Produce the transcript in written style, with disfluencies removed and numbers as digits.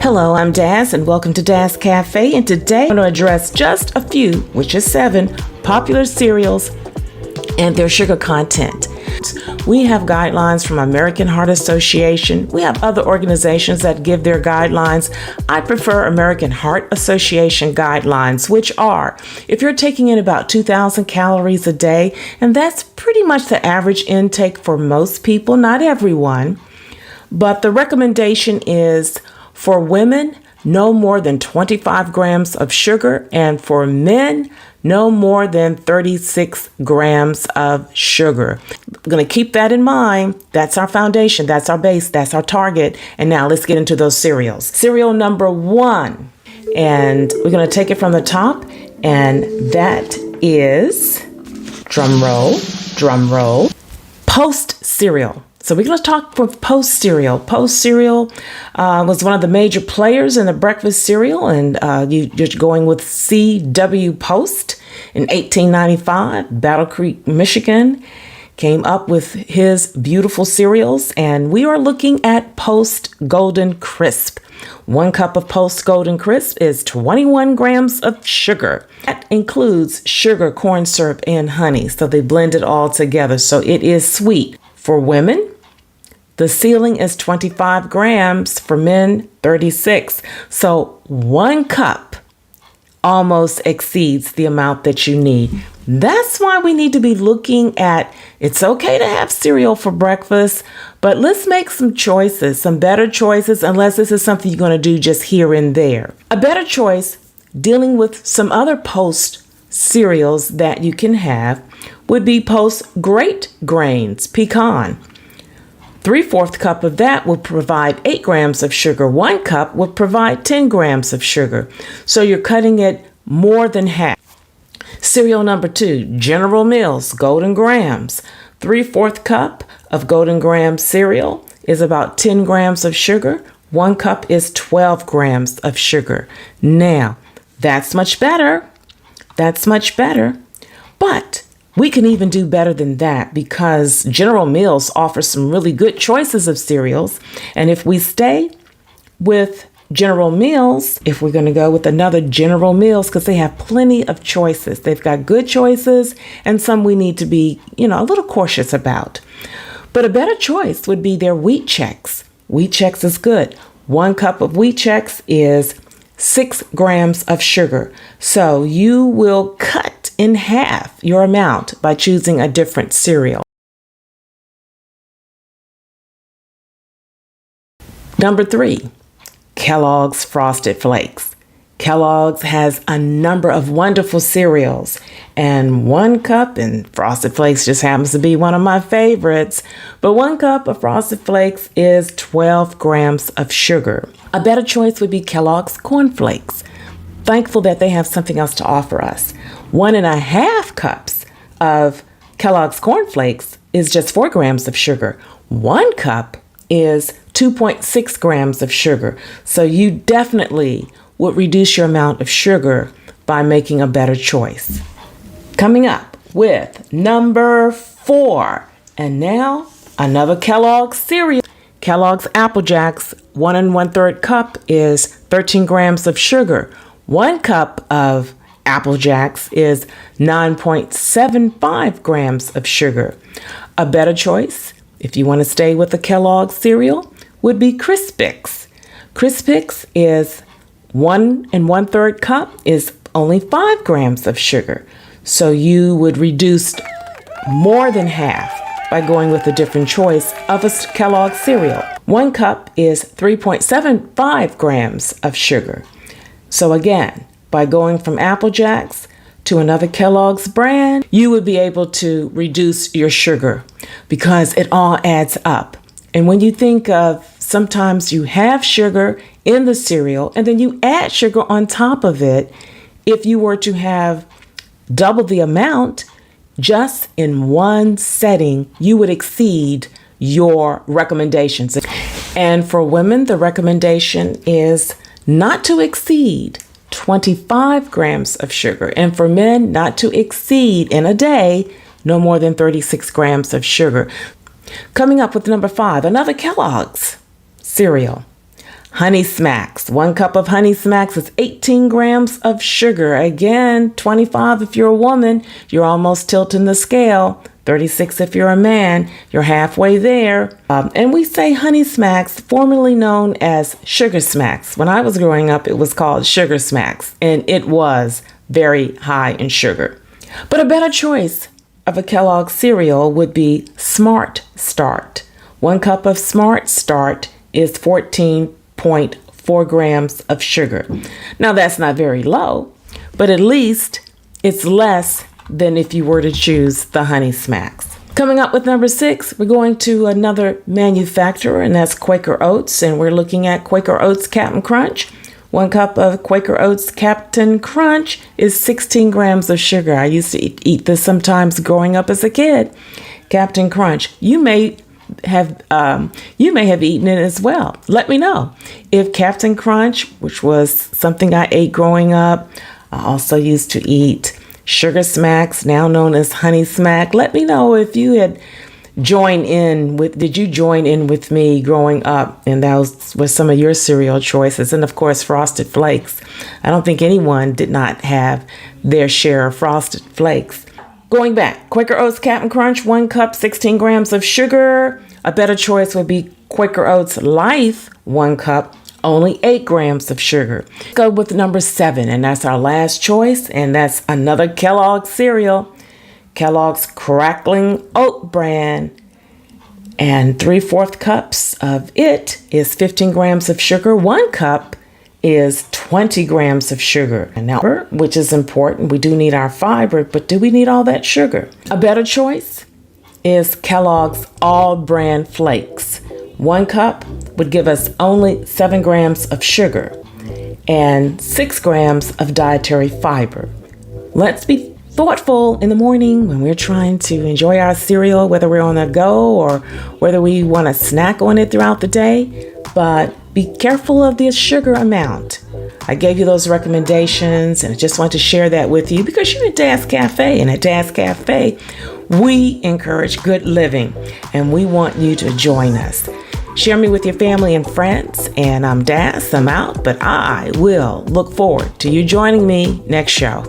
Hello, I'm Daz, and welcome to Daz Cafe. And today I'm going to address just a few, which is 7, popular cereals and their sugar content. We have guidelines from American Heart Association. We have other organizations that give their guidelines. I prefer American Heart Association guidelines, which are, if you're taking in about 2,000 calories a day, and that's pretty much the average intake for most people, not everyone, but the recommendation is for women, no more than 25 grams of sugar, and for men, no more than 36 grams of sugar. I'm going to keep that in mind. That's our foundation. That's our base. That's our target. And now let's get into those cereals. Cereal number 1, and we're going to take it from the top, and that is, drum roll, Post cereal. So we're going to talk with Post cereal. Post cereal was one of the major players in the breakfast cereal, and you're going with C.W. Post in 1895. Battle Creek, Michigan, came up with his beautiful cereals, and we are looking at Post Golden Crisp. 1 cup of Post Golden Crisp is 21 grams of sugar. That includes sugar, corn syrup, and honey, so they blend it all together, so it is sweet. For women, the ceiling is 25 grams, for men, 36. So 1 cup almost exceeds the amount that you need. That's why we need to be looking at, it's okay to have cereal for breakfast, but let's make some choices, some better choices, unless this is something you're going to do just here and there. A better choice, dealing with some other Post cereals that you can have, would be Post Great Grains Pecan. 3/4 cup of that will provide 8 grams of sugar. 1 cup will provide 10 grams of sugar. So you're cutting it more than half. Cereal number 2, General Mills Golden Grams. 3/4 cup of Golden Grams cereal is about 10 grams of sugar. 1 cup is 12 grams of sugar. Now, that's much better. That's much better. But we can even do better than that, because General Mills offers some really good choices of cereals. And if we stay with General Mills, if we're going to go with another General Mills, because they have plenty of choices. They've got good choices and some we need to be, a little cautious about. But a better choice would be their Wheat Chex. Wheat Chex is good. 1 cup of Wheat Chex is 6 grams of sugar. So you will cut in half your amount by choosing a different cereal. Number 3, Kellogg's Frosted Flakes. Kellogg's has a number of wonderful cereals, and 1 cup, and Frosted Flakes just happens to be one of my favorites, but 1 cup of Frosted Flakes is 12 grams of sugar. A better choice would be Kellogg's Corn Flakes. Thankful that they have something else to offer us. 1.5 cups of Kellogg's Corn Flakes is just 4 grams of sugar. 1 cup is 2.6 grams of sugar. So you definitely would reduce your amount of sugar by making a better choice. Coming up with number 4, and now another Kellogg's cereal. Kellogg's Apple Jacks, 1 1/3 cup is 13 grams of sugar. 1 cup of Apple Jacks is 9.75 grams of sugar. A better choice, if you want to stay with the Kellogg's cereal, would be Crispix. Crispix is 1 1/3 cup is only 5 grams of sugar. So you would reduce more than half by going with a different choice of a Kellogg's cereal. 1 cup is 3.75 grams of sugar. So again, by going from Apple Jacks to another Kellogg's brand, you would be able to reduce your sugar because it all adds up. And when you think of, sometimes you have sugar in the cereal and then you add sugar on top of it, if you were to have double the amount, just in one setting, you would exceed your recommendations. And for women, the recommendation is not to exceed 25 grams of sugar. And for men, not to exceed in a day, no more than 36 grams of sugar. Coming up with number 5, another Kellogg's cereal. Honey Smacks. 1 cup of Honey Smacks is 18 grams of sugar. Again, 25 if you're a woman, you're almost tilting the scale. 36 if you're a man, you're halfway there. And we say Honey Smacks, formerly known as Sugar Smacks. When I was growing up, it was called Sugar Smacks, and it was very high in sugar. But a better choice of a Kellogg's cereal would be Smart Start. 1 cup of Smart Start is 14.4 grams of sugar. Now that's not very low, but at least it's less than if you were to choose the Honey Smacks. Coming up with number 6, we're going to another manufacturer, and that's Quaker Oats, and we're looking at Quaker Oats Captain Crunch. 1 cup of Quaker Oats Captain Crunch is 16 grams of sugar. I used to eat this sometimes growing up as a kid. Captain Crunch. You may have eaten it as well. Let me know if Captain Crunch, which was something I ate growing up. I also used to eat Sugar Smacks, now known as Honey Smack. Let me know if you had did you join in with me growing up? And those were some of your cereal choices. And of course, Frosted Flakes. I don't think anyone did not have their share of Frosted Flakes. Going back, Quaker Oats Captain Crunch, 1 cup, 16 grams of sugar. A better choice would be Quaker Oats Life, 1 cup, only 8 grams of sugar. Go with number 7, and that's our last choice, and that's another Kellogg's cereal. Kellogg's Crackling Oat Bran, and 3/4 cups of it is 15 grams of sugar. 1 cup is 20 grams of sugar. And now, which is important, we do need our fiber, but do we need all that sugar? A better choice is Kellogg's All Bran Flakes. 1 cup would give us only 7 grams of sugar and 6 grams of dietary fiber. Let's be thoughtful in the morning when we're trying to enjoy our cereal, whether we're on the go or whether we want to snack on it throughout the day, but be careful of the sugar amount. I gave you those recommendations, and I just want to share that with you because you're at Das Cafe, and at Das Cafe, we encourage good living, and we want you to join us. Share me with your family and friends, and I'm Das, I'm out, but I will look forward to you joining me next show.